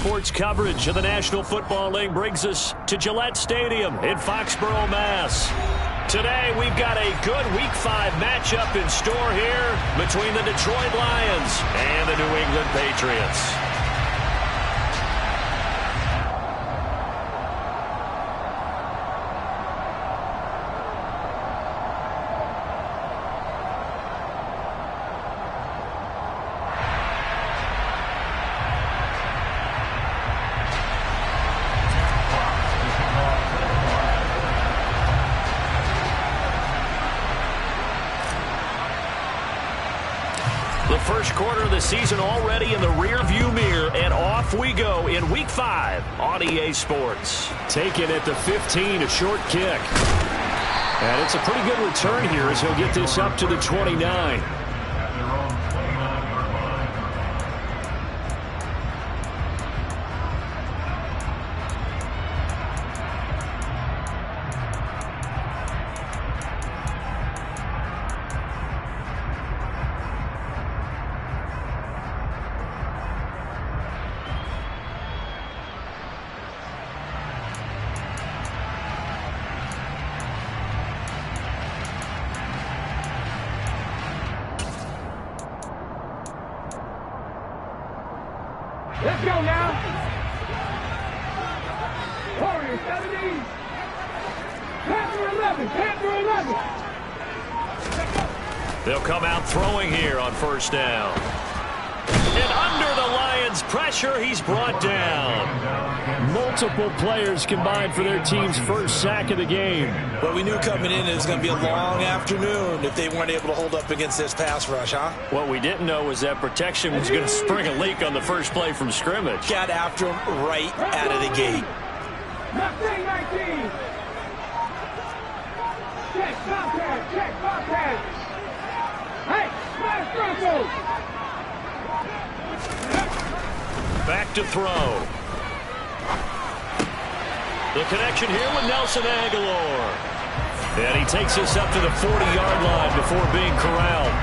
Sports coverage of the National Football League brings us to Gillette Stadium in Foxborough, Mass. Today, we've got a good Week 5 matchup in store here between the Detroit Lions and the New England Patriots. The first quarter of the season already in the rear-view mirror, and off we go in Week 5 on EA Sports. Taken at the 15, a short kick. And it's a pretty good return here as he'll get this up to the 29. Let's go now. Warriors 17. Panther 11. Panther 11. They'll come out throwing here on first down. And under the Lions' pressure, he's brought down. Multiple players combined for their team's first sack of the game. Well, we knew coming in it was going to be a long afternoon if they weren't able to hold up against this pass rush, huh? What we didn't know was that protection was going to spring a leak on the first play from scrimmage. Got after him right out of the gate. 19. Check, Bobcat. Check, Bobcat. Hey, smash Broncos. Back to throw. The connection here with Nelson Aguilar. And he takes us up to the 40-yard line before being corralled.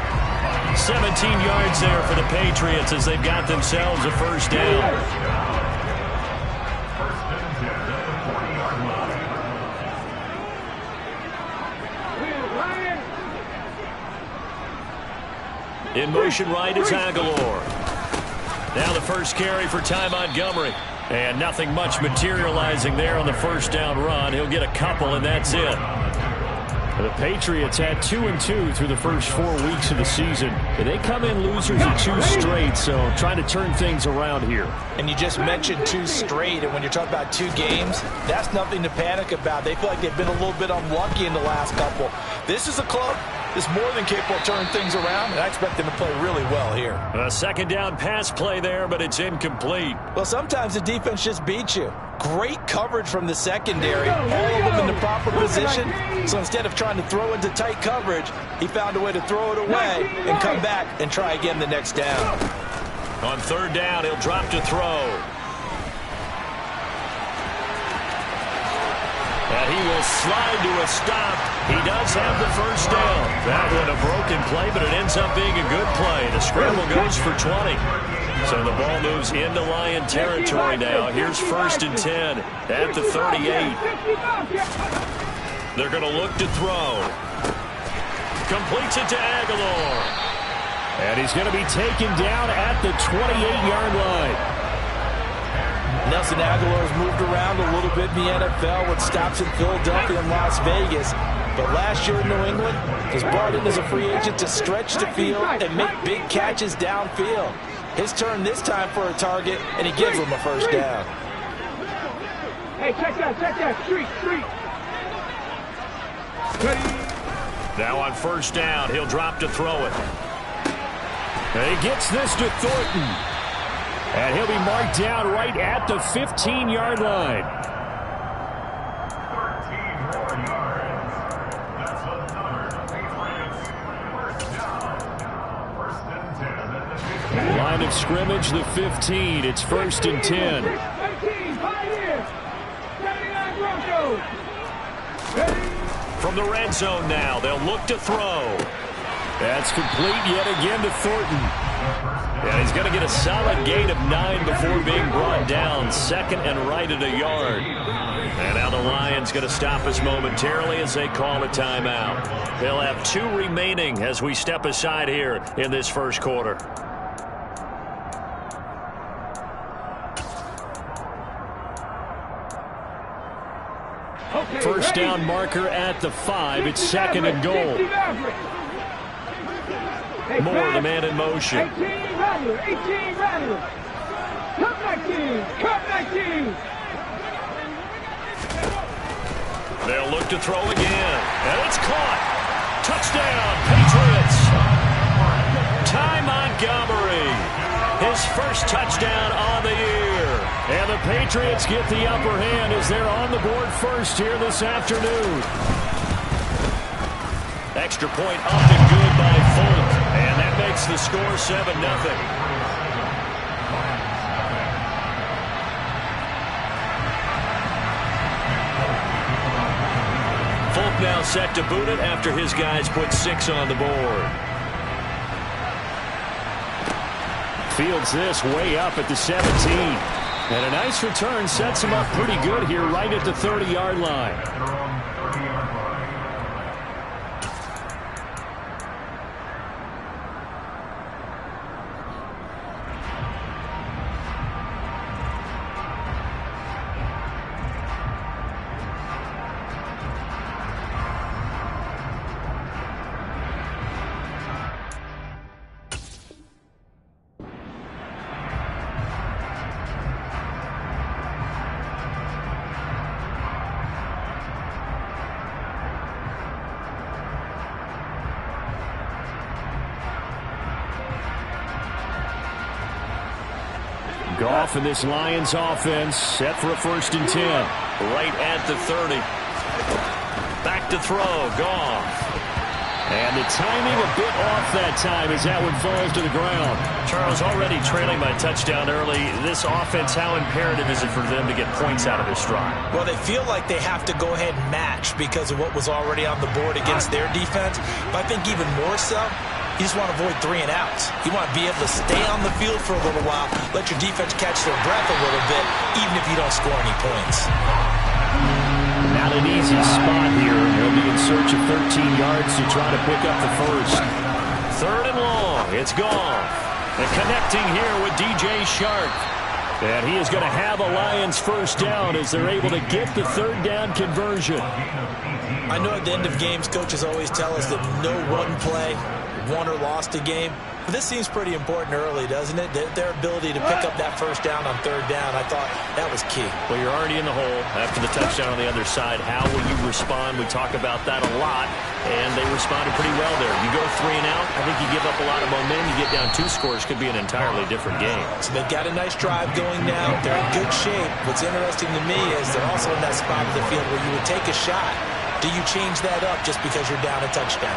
17 yards there for the Patriots as they've got themselves a first down. In motion right is Aguilar. Now the first carry for Ty Montgomery. And nothing much materializing there on the first down run. He'll get a couple, and that's it. The Patriots had 2-2 through the first 4 weeks of the season. And they come in losers of 2 straight, so trying to turn things around here. And you just mentioned 2 straight, and when you're talking about 2 games, that's nothing to panic about. They feel like they've been a little bit unlucky in the last couple. This is a club that's more than capable of turning things around, and I expect them to play really well here. A second down pass play there, but it's incomplete. Well, sometimes the defense just beats you. Great coverage from the secondary, all of them in the proper position. So instead of trying to throw into tight coverage, he found a way to throw it away and come back and try again the next down. On third down, he'll drop to throw. And he will slide to a stop. He does have the first down. That one a broken play, but it ends up being a good play. The scramble goes for 20. So the ball moves into Lion territory now. Here's first and 10 at the 38. They're going to look to throw. Completes it to Aguilar. And he's going to be taken down at the 28-yard line. Nelson Aguilar has moved around a little bit in the NFL with stops in Philadelphia and Las Vegas. But last year in New England, was brought in as a free agent to stretch the field and make big catches downfield. His turn this time for a target, and he gives him a first down. Hey, check that. Street. Now on first down, he'll drop to throw it. And he gets this to Thornton. And he'll be marked down right at the 15-yard line. 13 more yards. That's another Patriots first down. First and 10 at the 15. Line of scrimmage, the 15. It's first and 10. 18, Pioneers. 79 Broncos. From the red zone now, they'll look to throw. That's complete yet again to Thornton. Yeah, he's going to get a solid gain of 9 before being brought down. Second and right at a yard. And now the Lions going to stop us momentarily as they call a timeout. They'll have 2 remaining as we step aside here in this first quarter. First down marker at the 5. It's second and goal. Moore, the man in motion. 18 Rattler. Come 19. They'll look to throw again. And it's caught. Touchdown, Patriots. Ty Montgomery. His first touchdown on the year. And the Patriots get the upper hand as they're on the board first here this afternoon. Extra point up and good by Folk. And that makes the score 7-0. Folk now set to boot it after his guys put 6 on the board. Fields this way up at the 17. And a nice return sets him up pretty good here right at the 30-yard line. Goff and this Lions offense set for a 1st and 10. Right at the 30. Back to throw. Goff. And the timing a bit off that time as that one falls to the ground. Charles, already trailing by touchdown early. This offense, how imperative is it for them to get points out of their stride? Well, they feel like they have to go ahead and match because of what was already on the board against their defense. But I think even more so, you just want to avoid 3 and outs. You want to be able to stay on the field for a little while, let your defense catch their breath a little bit, even if you don't score any points. Not an easy spot here. He'll be in search of 13 yards to try to pick up the first. 3rd and long. It's Goff. And connecting here with DJ Shark. And he is going to have a Lions first down as they're able to get the 3rd down conversion. I know at the end of games, coaches always tell us that no one play won or lost a game. But this seems pretty important early, doesn't it? Their ability to pick up that first down on 3rd down, I thought that was key. Well, you're already in the hole after the touchdown on the other side. How will you respond? We talk about that a lot, and they responded pretty well there. You go 3 and out, I think you give up a lot of momentum. You get down 2 scores, could be an entirely different game. So they've got a nice drive going now. They're in good shape. What's interesting to me is they're also in that spot of the field where you would take a shot. Do you change that up just because you're down a touchdown?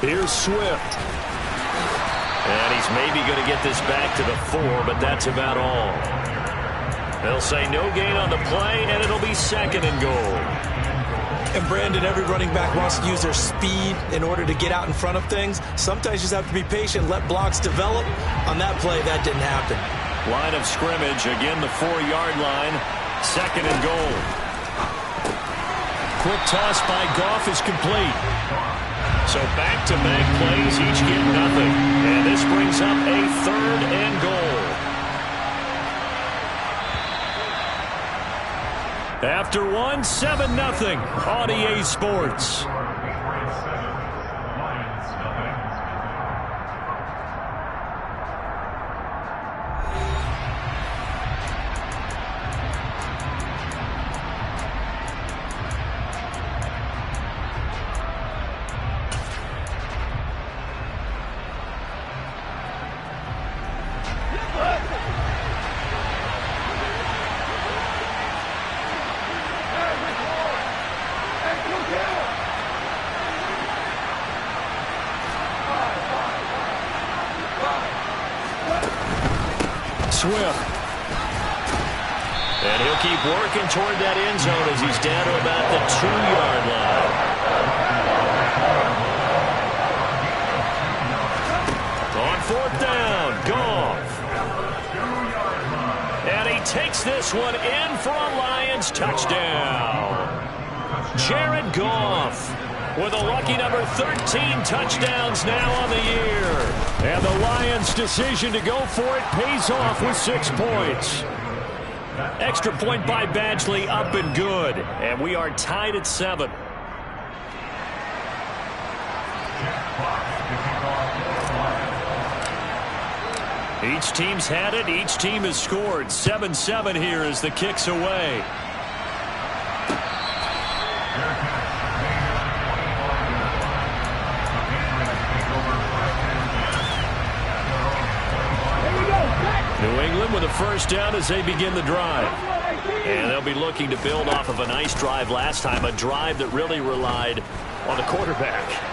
Here's Swift. And he's maybe going to get this back to the 4, but that's about all. They'll say no gain on the play, and it'll be 2nd and goal. And Brandon, every running back wants to use their speed in order to get out in front of things. Sometimes you just have to be patient, let blocks develop. On that play, that didn't happen. Line of scrimmage, again the 4-yard line. 2nd and goal. Quick toss by Goff is complete. So back-to-back plays, each get nothing. And this brings up a 3rd and goal. After 1, 7-0 on EA Sports. Swift. And he'll keep working toward that end zone as he's down to about the 2-yard line. On 4th down, Goff. And he takes this one in for a Lions touchdown. Jared Goff with a lucky number 13 touchdowns now on the year. And the Lions' decision to go for it pays off with 6 points. Extra point by Badgley, up and good. And we are tied at 7. Each team's had it. Each team has scored. 7-7 here as the kick's away. New England with a first down as they begin the drive. And they'll be looking to build off of a nice drive last time, a drive that really relied on the quarterback.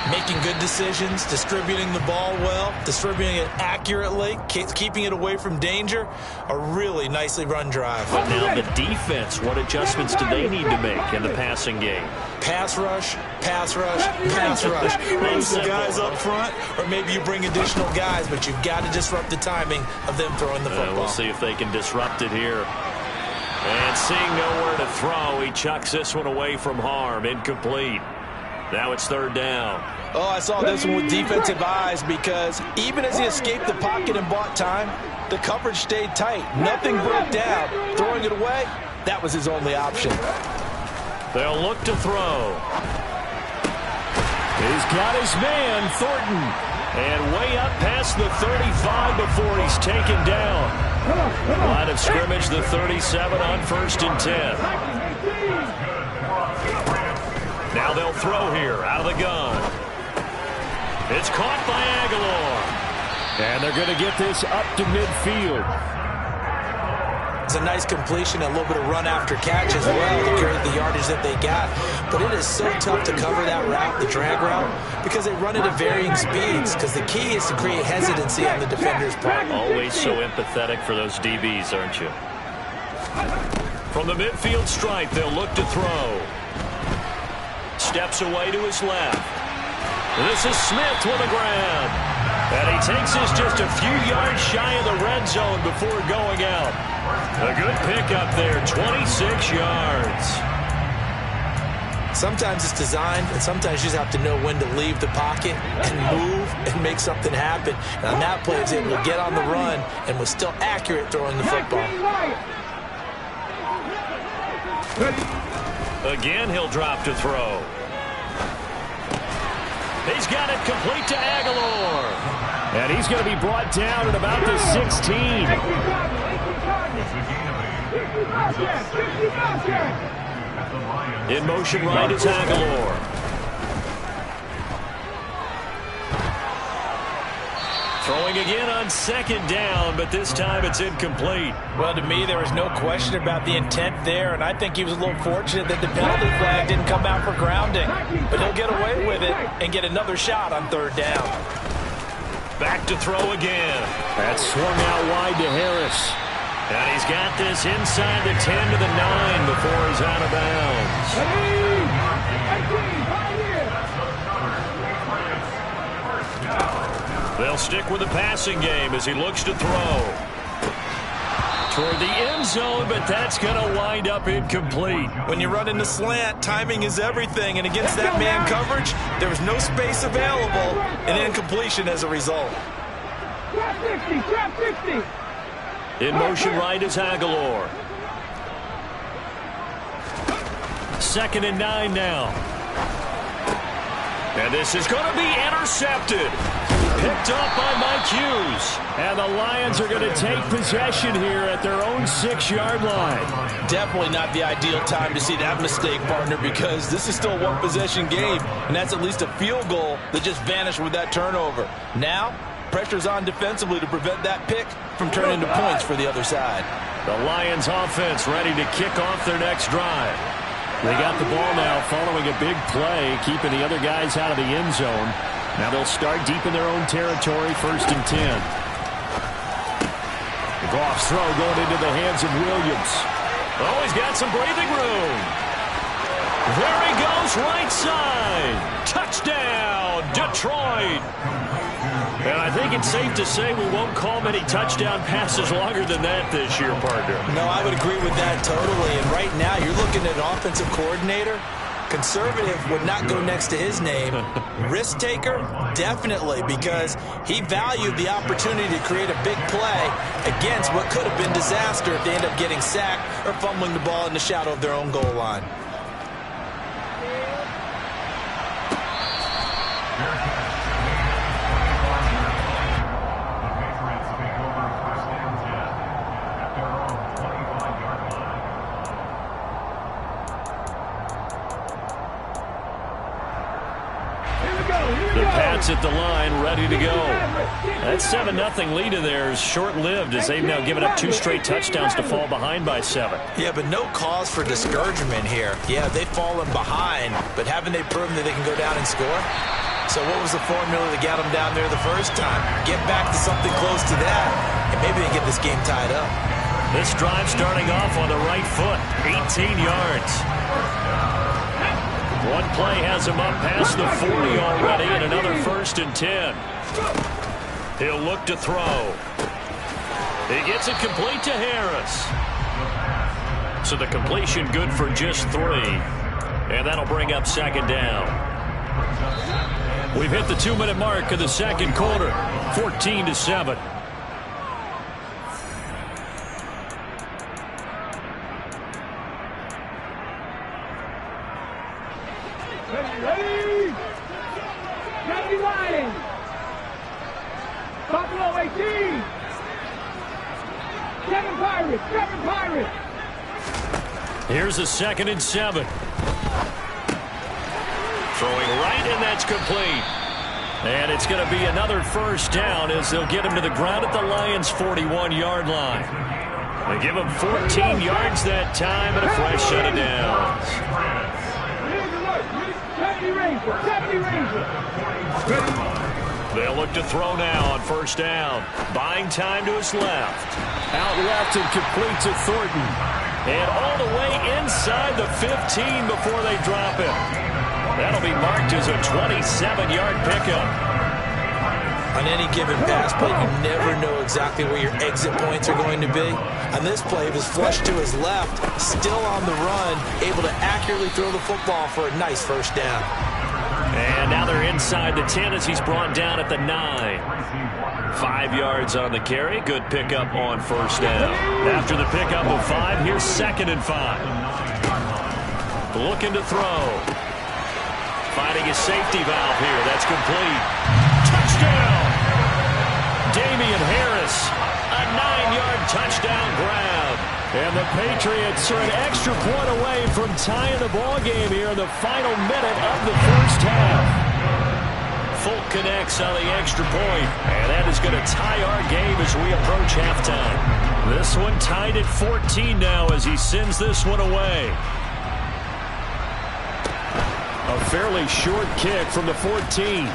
Making good decisions, distributing the ball well, distributing it accurately, keeping it away from danger. A really nicely run drive. But now the defense, what adjustments do they need to make in the passing game? Pass rush, pass rush, pass rush. Lose the guys up front, or maybe you bring additional guys, but you've got to disrupt the timing of them throwing the football. We'll see if they can disrupt it here. And seeing nowhere to throw, he chucks this one away from harm. Incomplete. Now it's 3rd down. Oh, I saw this one with defensive eyes because even as he escaped the pocket and bought time, the coverage stayed tight. Nothing broke down. Throwing it away, that was his only option. They'll look to throw. He's got his man, Thornton. And way up past the 35 before he's taken down. Line of scrimmage, the 37 on 1st and 10. Now they'll throw here out of the gun. It's caught by Aguilar. And they're going to get this up to midfield. It's a nice completion, a little bit of run after catch as well to carry the yardage that they got. But it is so tough to cover that route, the drag route, because they run it at varying speeds. Because the key is to create hesitancy on the defender's part. Always so empathetic for those DBs, aren't you? From the midfield stripe, they'll look to throw. Steps away to his left. This is Smith with a grab. And he takes this just a few yards shy of the red zone before going out. A good pickup there, 26 yards. Sometimes it's designed, and sometimes you just have to know when to leave the pocket and move and make something happen. And on that play, he was able to get on the run and was still accurate throwing the football. Again, he'll drop to throw. He's got it complete to Aguilar. And he's going to be brought down at about the 16. In motion right is Aguilar. Throwing again on 2nd down, but this time it's incomplete. Well, to me, there was no question about the intent there, and I think he was a little fortunate that the penalty flag didn't come out for grounding. But he'll get away with it and get another shot on 3rd down. Back to throw again. That's swung out wide to Harris. And he's got this inside the 10 to the 9 before he's out of bounds. They'll stick with the passing game as he looks to throw. Toward the end zone, but that's going to wind up incomplete. When you run in the slant, timing is everything, and against that man coverage, there was no space available, and incompletion as a result. Trap 60. In motion right is Aguilar. 2nd and 9 now. And this is going to be intercepted. Picked up by Mike Hughes. And the Lions are going to take possession here at their own 6-yard line. Definitely not the ideal time to see that mistake, partner, because this is still a one-possession game, and that's at least a field goal that just vanished with that turnover. Now, pressure's on defensively to prevent that pick from turning into points for the other side. The Lions offense ready to kick off their next drive. They got the ball now following a big play, keeping the other guys out of the end zone. Now they'll start deep in their own territory, 1st and 10. Goff's throw going into the hands of Williams. Oh, he's got some breathing room. There he goes, right side. Touchdown, Detroit. And I think it's safe to say we won't call many touchdown passes longer than that this year, partner. No, I would agree with that totally. And right now, you're looking at an offensive coordinator. Conservative would not go next to his name. Risk taker, definitely, because he valued the opportunity to create a big play against what could have been disaster if they end up getting sacked or fumbling the ball in the shadow of their own goal line. The Pats at the line, ready to go. That 7-0 lead of theirs short-lived as they've now given up 2 straight touchdowns to fall behind by 7. Yeah, but no cause for discouragement here. Yeah, they've fallen behind, but haven't they proven that they can go down and score? So what was the formula that got them down there the first time? Get back to something close to that, and maybe they get this game tied up. This drive starting off on the right foot, 18 yards. One play has him up past the 40 already, and another 1st and 10. He'll look to throw. He gets it complete to Harris. So the completion good for just 3. And that'll bring up 2nd down. We've hit the 2-minute mark of the 2nd quarter, 14-7. Ready? Ready, Lions. Buffalo 18. 7 Pirates. 7 Pirates. Here's a 2nd and 7. Throwing right, and that's complete. And it's going to be another 1st down as they'll get him to the ground at the Lions' 41-yard line. They give him 14 yards that time and a fresh set of downs. They'll look to throw now on 1st down. Buying time to his left. Out left and complete to Thornton. And all the way inside the 15 before they drop him. That'll be marked as a 27-yard pickup. On any given pass play, you never know exactly where your exit points are going to be. On this play, he was flushed to his left, still on the run, able to accurately throw the football for a nice 1st down. And now they're inside the 10 as he's brought down at the 9. 5 yards on the carry. Good pickup on 1st down. After the pickup of 5, here's 2nd and 5. Looking to throw. Finding his safety valve here. That's complete. Touchdown! Damian Harris. A 9-yard touchdown grab. And the Patriots are an extra point away from tying the ball game here in the final minute of the 1st half. Folk connects on the extra point, and that is going to tie our game as we approach halftime. This one tied at 14 now as he sends this one away. A fairly short kick from the 14.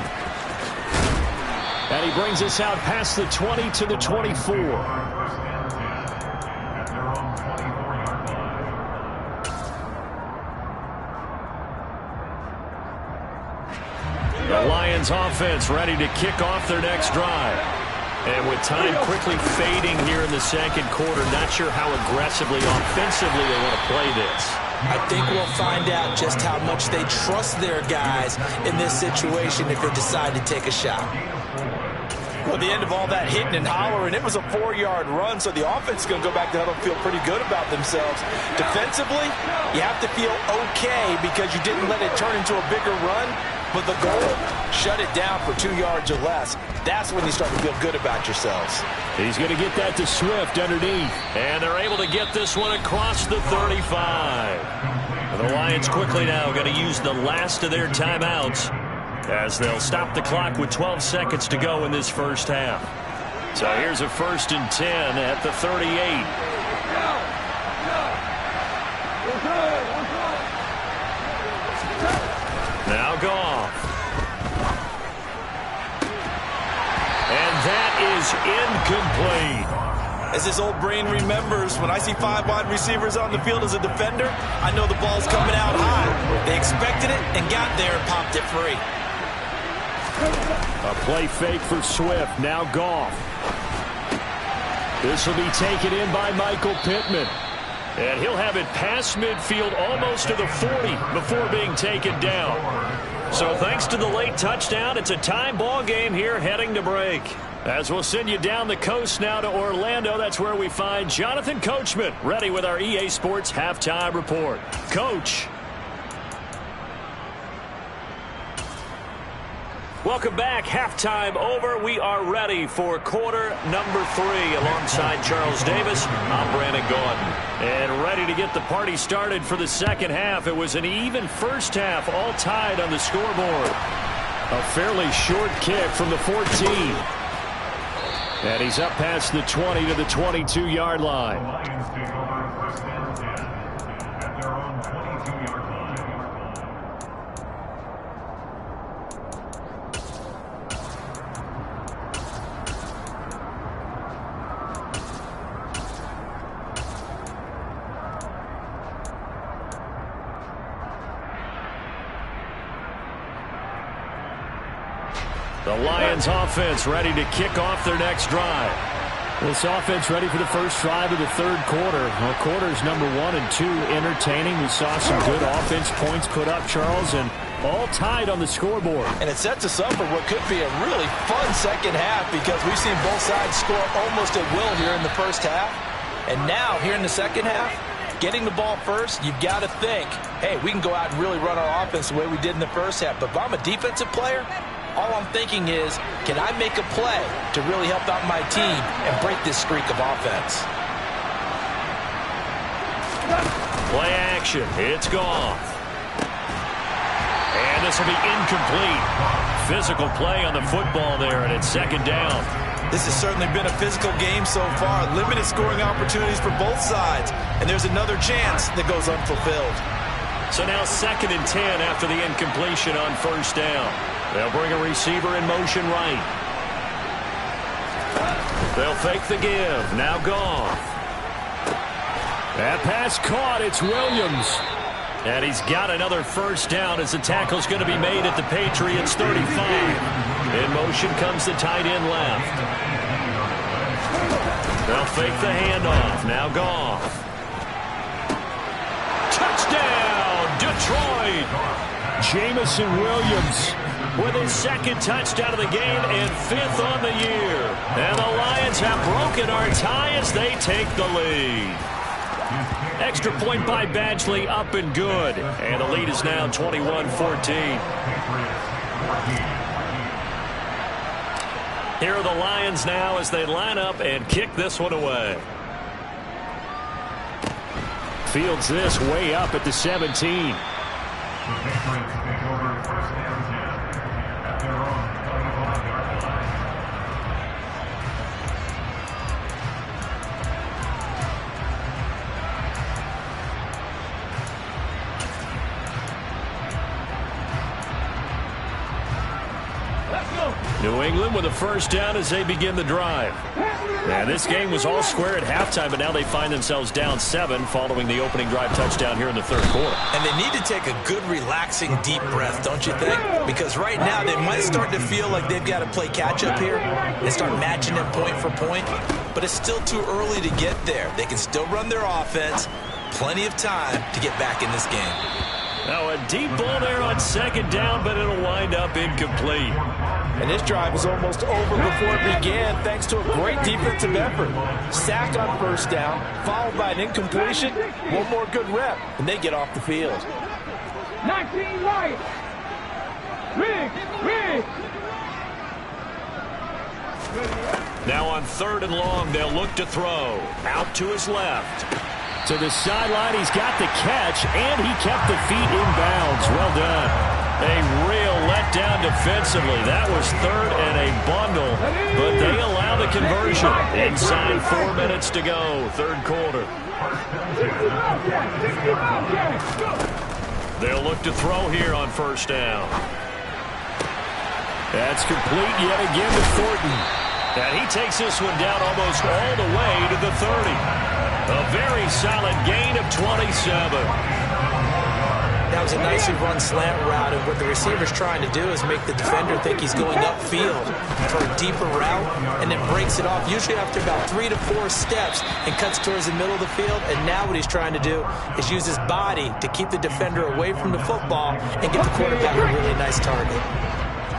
And he brings us out past the 20 to the 24. The Lions offense ready to kick off their next drive. And with time quickly fading here in the 2nd quarter, not sure how aggressively, offensively they want to play this. I think we'll find out just how much they trust their guys in this situation if they decide to take a shot. Well, the end of all that hitting and hollering, it was a 4-yard run, so the offense is going to go back to huddle and feel pretty good about themselves. Defensively, you have to feel okay because you didn't let it turn into a bigger run, but the goal, shut it down for 2 yards or less. That's when you start to feel good about yourselves. He's going to get that to Swift underneath. And they're able to get this one across the 35. The Lions quickly now going to use the last of their timeouts as they'll stop the clock with 12 seconds to go in this 1st half. So here's a 1st and 10 at the 38. Now Goff. And that is incomplete. As this old brain remembers, when I see 5 wide receivers on the field as a defender, I know the ball's coming out high. They expected it and got there and popped it free. A play fake for Swift. Now Goff. This will be taken in by Michael Pittman. And he'll have it past midfield almost to the 40 before being taken down. So thanks to the late touchdown, it's a tie ball game here heading to break. As we'll send you down the coast now to Orlando, that's where we find Jonathan Coachman ready with our EA Sports Halftime Report. Coach. Welcome back. Halftime over. We are ready for quarter number 3 alongside Charles Davis. I'm Brandon Gaudin. And ready to get the party started for the second half. It was an even first half, all tied on the scoreboard. A fairly short kick from the 14. And he's up past the 20 to the 22-yard line. The Lions take over first and 10 at their own 22-yard line. The Lions offense ready to kick off their next drive. This offense ready for the first drive of the third quarter. Well, quarters number 1 and 2 entertaining. We saw some good offense points put up, Charles, and all tied on the scoreboard. And it sets us up for what could be a really fun second half because we've seen both sides score almost at will here in the first half. And now, here in the second half, getting the ball first, you've got to think, hey, we can go out and really run our offense the way we did in the first half. But if I'm a defensive player, all I'm thinking is, can I make a play to really help out my team and break this streak of offense? Play action. It's gone. And this will be incomplete. Physical play on the football there, and it's second down. This has certainly been a physical game so far. Limited scoring opportunities for both sides. And there's another chance that goes unfulfilled. So now second and 10 after the incompletion on first down. They'll bring a receiver in motion right. They'll fake the give. Now Goff. That pass caught. It's Williams. And he's got another first down as the tackle's going to be made at the Patriots 35. In motion comes the tight end left. They'll fake the handoff. Now Goff. Touchdown, Detroit. Jamison Williams with his second touchdown of the game and 5th on the year. And the Lions have broken our tie as they take the lead. Extra point by Badgley, up and good. And the lead is now 21-14. Here are the Lions now as they line up and kick this one away. Fields this way up at the 17. The Patriots take over first and 10 at their own 25-yard line. New England with a first down as they begin the drive. And this game was all square at halftime, but now they find themselves down 7 following the opening drive touchdown here in the third quarter. And they need to take a good, relaxing, deep breath, don't you think? Because right now they might start to feel like they've got to play catch-up here and start matching them point for point. But it's still too early to get there. They can still run their offense. Plenty of time to get back in this game. Now a deep ball there on second down, but it'll wind up incomplete. And this drive is almost over before it began thanks to a great defensive effort. Sack on first down, followed by an incompletion. One more good rep, and they get off the field. 19 right. Rig. Now on third and long, they'll look to throw. Out to his left. To the sideline, he's got the catch, and he kept the feet in bounds. Well done. A real letdown defensively. That was third and a bundle, but they allow the conversion. Inside 4 minutes to go, third quarter. They'll look to throw here on first down. That's complete yet again to Thornton. And he takes this one down almost all the way to the 30. A very solid gain of 27. That was a nicely run slant route, and what the receiver's trying to do is make the defender think he's going upfield for a deeper route, and then breaks it off, usually after about 3 to 4 steps, and cuts towards the middle of the field. And now what he's trying to do is use his body to keep the defender away from the football and get the quarterback a really nice target.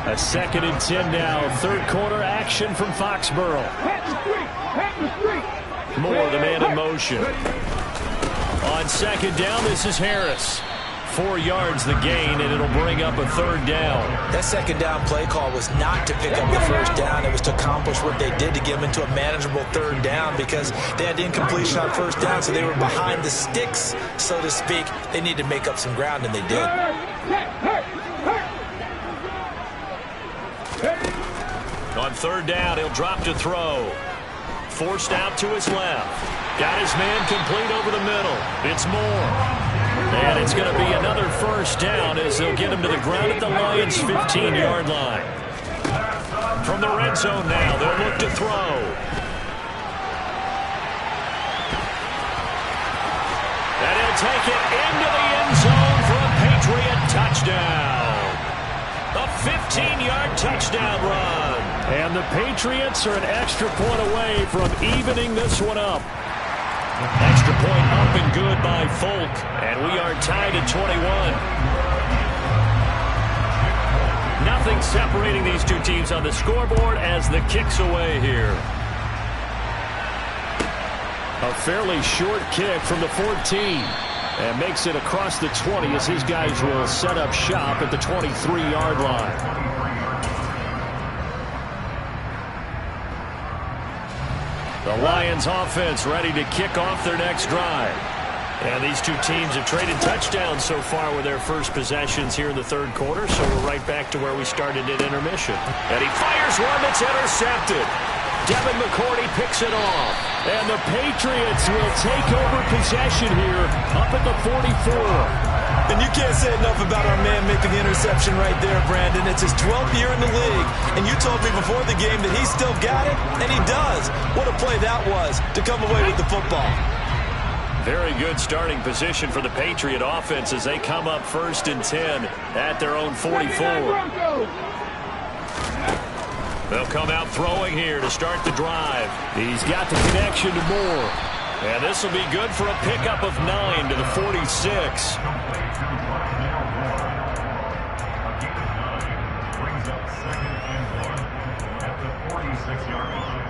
A 2nd and 10 now. Third quarter action from Foxborough. Moore, the man in motion. On 2nd down, this is Harris. 4 yards the gain, and it'll bring up a 3rd down. That 2nd down play call was not to pick up the 1st down. It was to accomplish what they did to get them into a manageable 3rd down, because they had incompletion on 1st down, so they were behind the sticks, so to speak. They needed to make up some ground, and they did. On 3rd down, he'll drop to throw. Forced out to his left. Got his man complete over the middle. It's Moore. And it's going to be another 1st down as they'll get him to the ground at the Lions' 15-yard line. From the red zone now, they'll look to throw. And he'll take it into the end zone for a Patriot touchdown. A 15-yard touchdown run. And the Patriots are an extra point away from evening this one up. Extra point up and good by Folk. And we are tied at 21. Nothing separating these two teams on the scoreboard as the kick's away here. A fairly short kick from the 14. And makes it across the 20 as his guys will set up shop at the 23-yard line. The Lions offense ready to kick off their next drive. And these two teams have traded touchdowns so far with their first possessions here in the 3rd quarter, so we're right back to where we started at intermission. And he fires one that's intercepted. Devin McCourty picks it off. And the Patriots will take over possession here up at the 44. And you can't say enough about our man making the interception right there, Brandon. It's his 12th year in the league, and you told me before the game that he still got it, and he does. What a play that was to come away with the football. Very good starting position for the Patriot offense as they come up 1st and 10 at their own 44. They'll come out throwing here to start the drive. He's got the connection to Moore. And this will be good for a pickup of 9 to the 46. Brings up 2nd and 1 at the 46-yard line.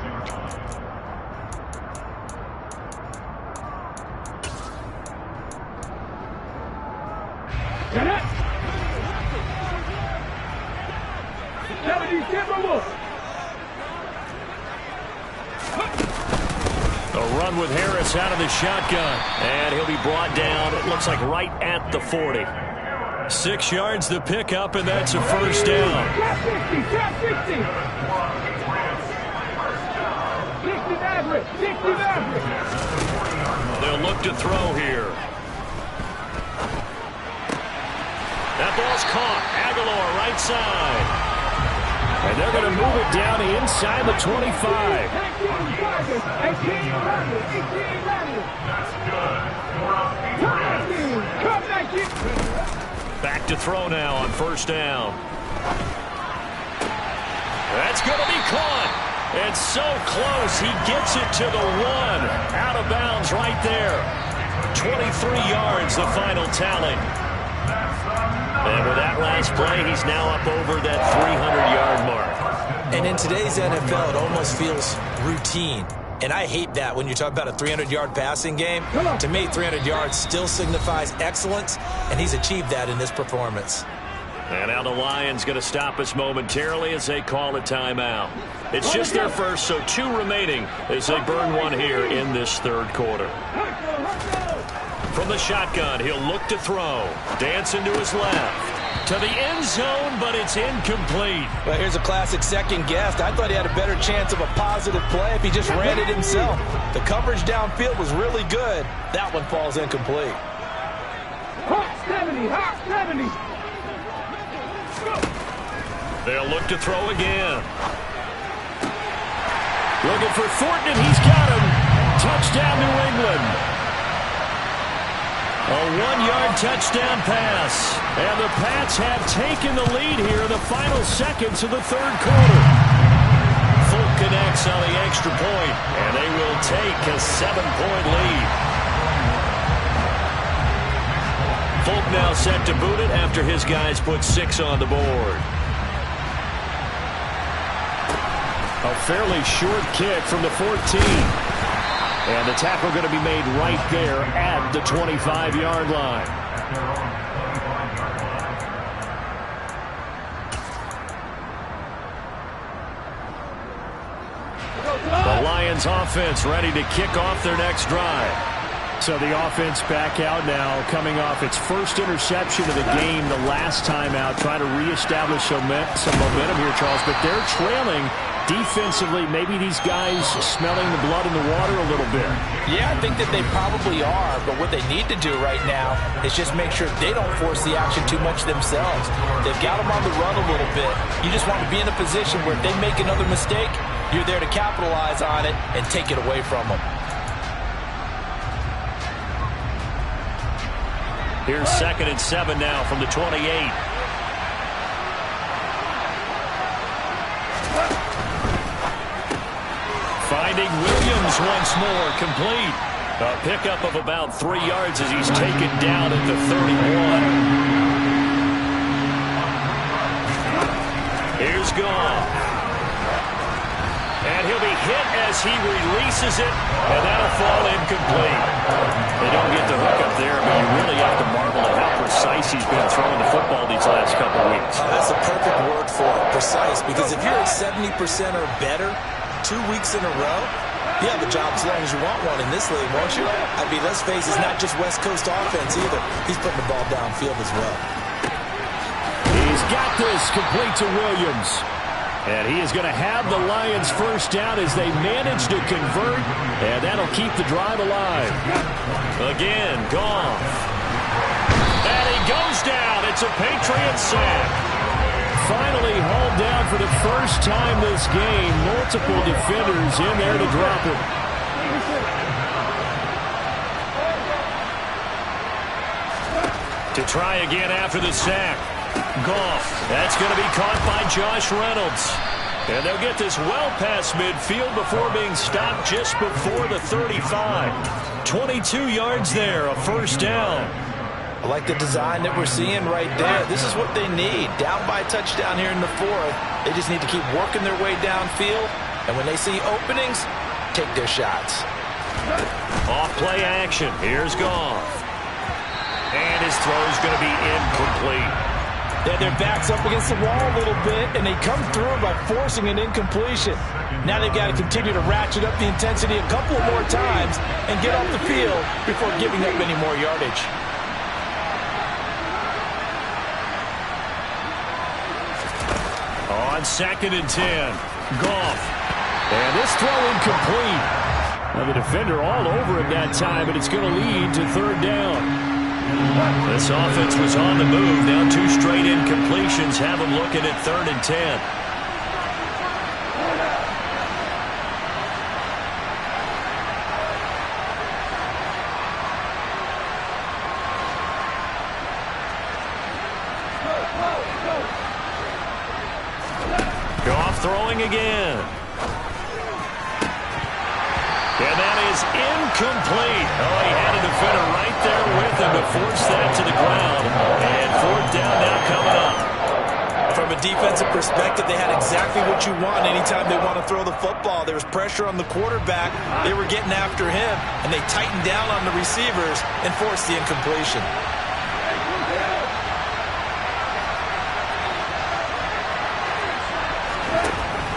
A run with Harris out of the shotgun. And he'll be brought down, it looks like right at the 40. 6 yards the pickup, and that's a 1st down. They'll look to throw here. That ball's caught. Aguilar right side. And they're going to move it down inside the 25. Back to throw now on 1st down. That's going to be caught. It's so close. He gets it to the 1. Out of bounds right there. 23 yards, the final tally. And with that last play, he's now up over that 300-yard mark. And in today's NFL, it almost feels routine. And I hate that when you talk about a 300-yard passing game. To me, 300 yards still signifies excellence, and he's achieved that in this performance. And now the Lions going to stop us momentarily as they call a timeout. It's just their first, so 2 remaining as they burn 1 here in this 3rd quarter. From the shotgun, he'll look to throw. Dancing to his left. To the end zone, but it's incomplete. Well, here's a classic second guess. I thought he had a better chance of a positive play if he just ran it himself. The coverage downfield was really good. That one falls incomplete. Hot 70, hot 70. They'll look to throw again. Looking for Thornton, and he's got him. Touchdown, New England. A 1-yard touchdown pass. And the Pats have taken the lead here in the final seconds of the third quarter. Folk connects on the extra point, and they will take a 7-point lead. Folk now set to boot it after his guys put 6 on the board. A fairly short kick from the 14. And the tackle going to be made right there at the 25-yard line. The Lions offense ready to kick off their next drive. So the offense back out now, coming off its first interception of the game the last time out, trying to reestablish some momentum here, Charles, but they're trailing defensively. Maybe these guys smelling the blood in the water a little bit. Yeah, I think that they probably are, but what they need to do right now is just make sure they don't force the action too much themselves. They've got them on the run a little bit. You just want to be in a position where if they make another mistake, you're there to capitalize on it and take it away from them. Here's 2nd and 7 now from the 28. Finding Williams once more, complete. A pickup of about 3 yards as he's taken down at the 31. Here's Goff. And he'll be hit as he releases it, and that'll fall incomplete. They don't get the hook up there, but you really have to marvel at how precise he's been throwing the football these last couple of weeks. That's a perfect word for it, precise, because if you're at 70% or better 2 weeks in a row, you have a job as long as you want one in this league, won't you? I mean, let's face it, it's not just West Coast offense either. He's putting the ball downfield as well. He's got this, complete to Williams. And he is going to have the Lions first down as they manage to convert, and that'll keep the drive alive. Again, Goff. And he goes down. It's a Patriot sack. Finally hauled down for the first time this game. Multiple defenders in there to drop him. To try again after the sack. Goff. That's going to be caught by Josh Reynolds. And they'll get this well past midfield before being stopped just before the 35. 22 yards there, a first down. I like the design that we're seeing right there. This is what they need. Down by a touchdown here in the 4th. They just need to keep working their way downfield. And when they see openings, take their shots. Off play action. Here's Goff. And his throw's going to be incomplete. Yeah, their back's up against the wall a little bit, and they come through by forcing an incompletion. Now they've got to continue to ratchet up the intensity a couple more times and get off the field before giving up any more yardage. On 2nd and 10, Goff. And this throw incomplete. Now the defender all over him that time, and it's going to lead to 3rd down. This offense was on the move. Now 2 straight incompletions have them looking at 3rd and 10. Goff throwing again. And that is incomplete. Oh, he had a defender right there with him to force that to the ground. And 4th down now coming up. From a defensive perspective, they had exactly what you want anytime they want to throw the football. There was pressure on the quarterback. They were getting after him, and they tightened down on the receivers and forced the incompletion.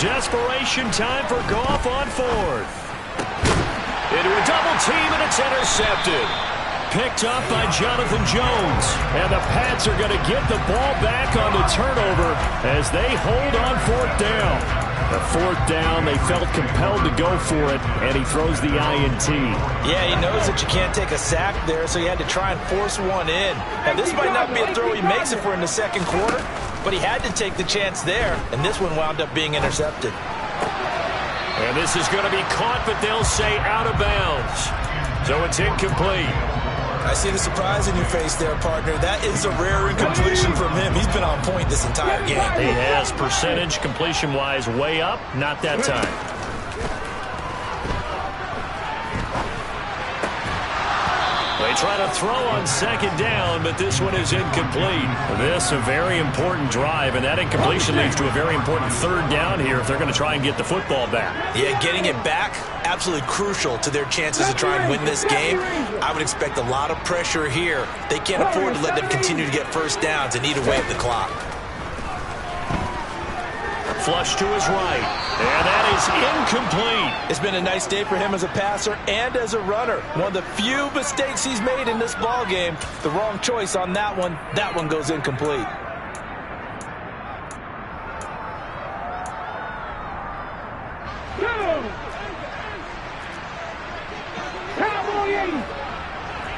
Desperation time for Goff on 4th. Into a double team, and it's intercepted. Picked up by Jonathan Jones. And the Pats are going to get the ball back on the turnover as they hold on 4th down. The 4th down, they felt compelled to go for it, and he throws the INT. Yeah, he knows that you can't take a sack there, so he had to try and force one in. Now, this might not be a throw he makes if we're in the 2nd quarter, but he had to take the chance there, and this one wound up being intercepted. And this is going to be caught, but they'll say out of bounds. So it's incomplete. I see the surprise in your face there, partner. That is a rare incompletion from him. He's been on point this entire game. He has percentage completion-wise way up. Not that time. They try to throw on second down, but this one is incomplete. This a very important drive, and that incompletion leads to a very important third down here if they're going to try and get the football back. Yeah, getting it back, absolutely crucial to their chances to try and win this game. I would expect a lot of pressure here. They can't afford to let them continue to get first downs and eat away at the clock. Flush to his right, and that is incomplete. It's been a nice day for him as a passer and as a runner. One of the few mistakes he's made in this ball game. The wrong choice on that one. That one goes incomplete. Cowboy 80.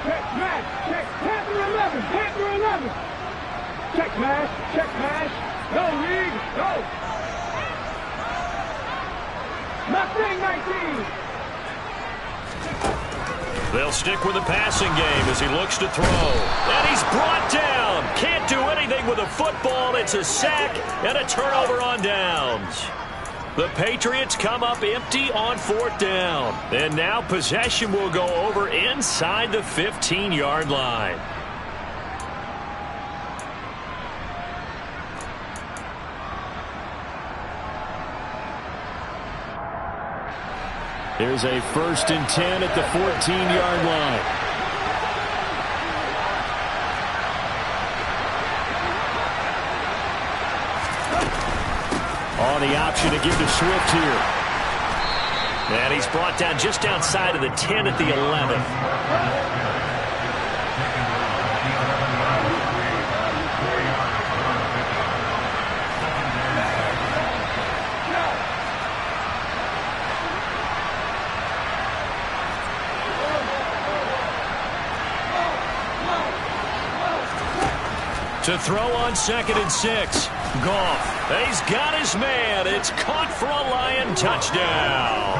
Check match. Check Panther 11. Panther 11. Check match. Check match. Go, Reed. Go. Mustang 19. They'll stick with the passing game as he looks to throw. And he's brought down. Can't do anything with a football. It's a sack and a turnover on downs. The Patriots come up empty on fourth down. And now possession will go over inside the 15-yard line. Here's a 1st and 10 at the 14-yard line. On the option to give to Swift here. And he's brought down just outside of the 10 at the 11. To throw on 2nd and 6. Goff. He's got his man. It's caught for a Lion touchdown.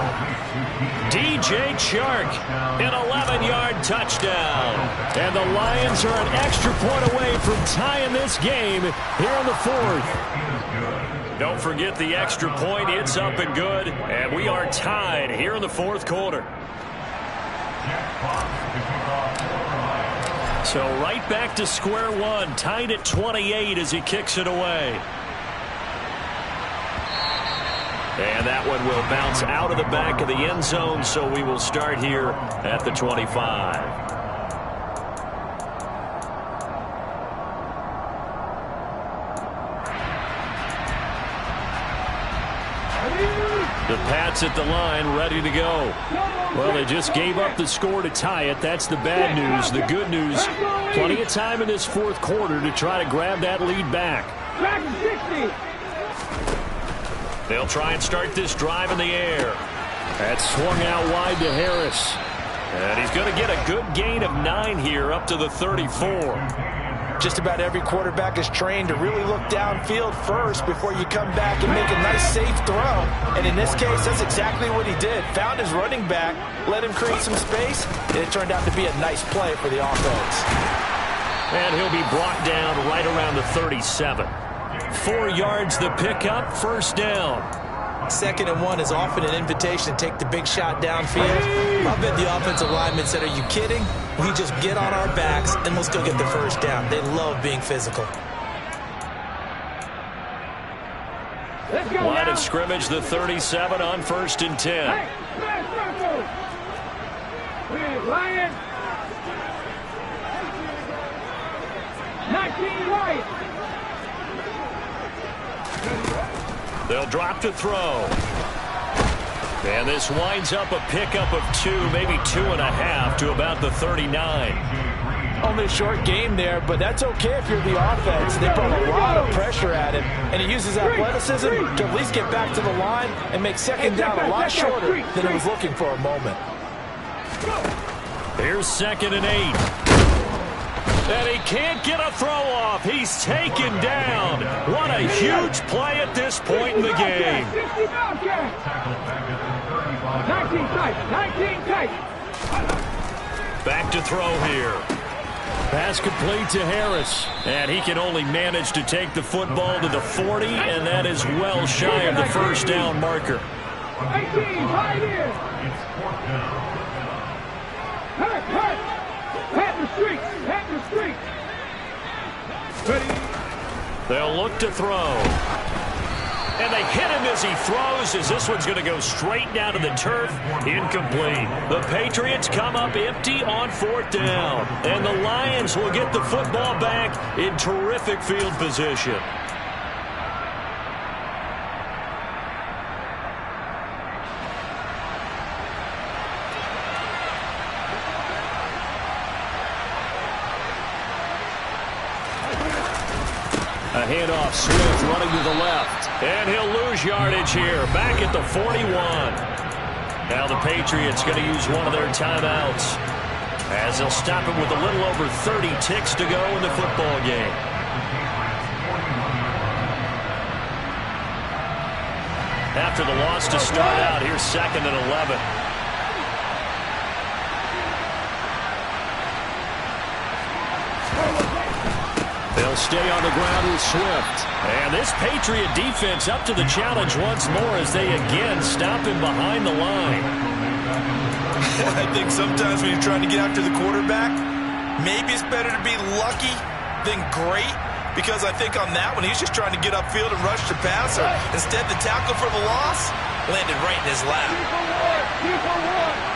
DJ Chark, an 11-yard touchdown. And the Lions are an extra point away from tying this game here in the 4th. Don't forget the extra point. It's up and good. And we are tied here in the 4th quarter. So right back to square one, tied at 28 as he kicks it away. And that one will bounce out of the back of the end zone, so we will start here at the 25. The Pats at the line, ready to go. Well, they just gave up the score to tie it. That's the bad news. The good news, plenty of time in this 4th quarter to try to grab that lead back. They'll try and start this drive in the air. That's swung out wide to Harris. And he's going to get a good gain of 9 here up to the 34. Just about every quarterback is trained to really look downfield first before you come back and make a nice, safe throw. And in this case, that's exactly what he did. Found his running back, let him create some space, and it turned out to be a nice play for the offense. And he'll be brought down right around the 37. 4 yards the pickup, 1st down. 2nd and 1 is often an invitation to take the big shot downfield. I bet the offensive lineman said, are you kidding? We just get on our backs and let's go get the 1st down. They love being physical. Line of scrimmage, the 37 on 1st and 10. Hey, Lion. 19 right. They'll drop to throw. And this winds up a pickup of 2, maybe 2.5 to about the 39. Only a short game there, but that's okay if you're the offense. They brought a lot of pressure at him, and he uses athleticism to at least get back to the line and make 2nd down a lot shorter than he was looking for a moment. Here's 2nd and 8. And he can't get a throw off. He's taken down. What a huge play at this point in the game. 19 tight. 19 tight. Back to throw here. Pass complete to Harris. And he can only manage to take the football to the 40, and that is well shy of the first down marker. 18, right here. It's 4th down. Hurt. Pat the streets. Pat the streets. Ready. They'll look to throw. And they hit him as he throws, as this one's going to go straight down to the turf. Incomplete. The Patriots come up empty on 4th down. And the Lions will get the football back in terrific field position. A handoff, Swift running to the left. And he'll lose yardage here, back at the 41. Now the Patriots going to use one of their timeouts, as they'll stop it with a little over 30 ticks to go in the football game. After the loss to start out, here's 2nd and 11. They'll stay on the ground with Swift. And this Patriot defense up to the challenge once more as they again stop him behind the line. I think sometimes when you're trying to get after the quarterback, maybe it's better to be lucky than great, because I think on that one, he's just trying to get upfield and rush the passer. Instead, the tackle for the loss landed right in his lap. Keep on one.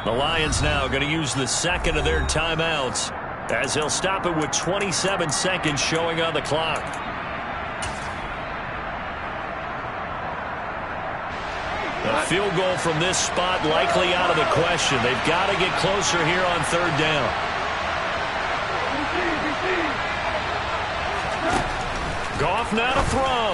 The Lions now going to use the 2nd of their timeouts, as they'll stop it with 27 seconds showing on the clock. A field goal from this spot likely out of the question. They've got to get closer here on 3rd down. Goff now to throw.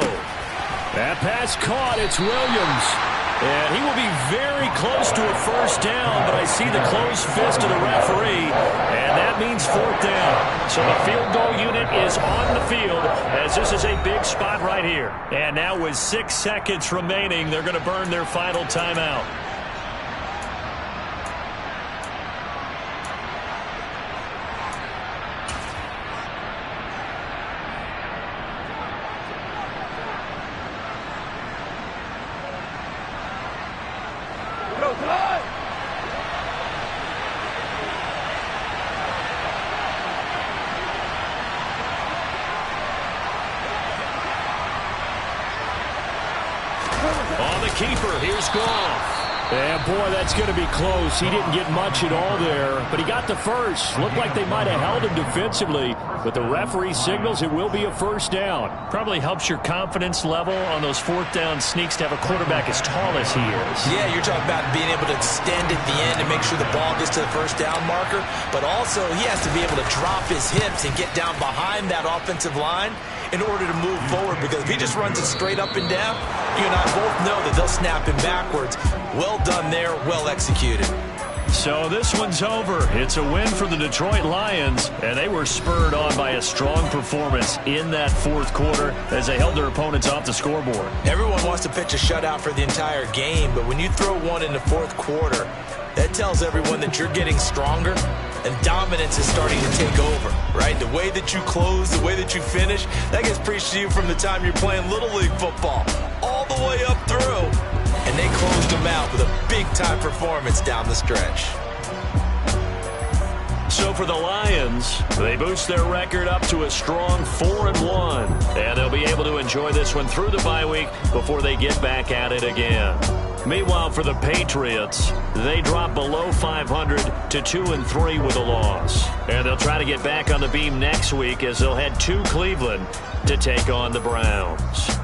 That pass caught. It's Williams. And he will be very close to a first down, but I see the closed fist of the referee, and that means 4th down. So the field goal unit is on the field, as this is a big spot right here. And now with 6 seconds remaining, they're going to burn their final timeout. On the keeper, here's Goff. And boy, that's going to be close. He didn't get much at all there, but he got the first. Looked like they might have held him defensively, but the referee signals it will be a first down. Probably helps your confidence level on those 4th down sneaks to have a quarterback as tall as he is. Yeah, you're talking about being able to extend at the end and make sure the ball gets to the first down marker, but also he has to be able to drop his hips and get down behind that offensive line in order to move forward, because if he just runs it straight up and down, you and I both know that they'll snap him backwards. Well done there, well executed. So this one's over. It's a win for the Detroit Lions, and they were spurred on by a strong performance in that 4th quarter as they held their opponents off the scoreboard. Everyone wants to pitch a shutout for the entire game, but when you throw one in the 4th quarter, that tells everyone that you're getting stronger and dominance is starting to take over, right? The way that you close, the way that you finish, that gets preached to you from the time you're playing Little League football all the way up through. And they closed them out with a big-time performance down the stretch. So for the Lions, they boost their record up to a strong 4-1. And they'll be able to enjoy this one through the bye week before they get back at it again. Meanwhile, for the Patriots, they drop below 500 to 2-3 with a loss. And they'll try to get back on the beam next week as they'll head to Cleveland to take on the Browns.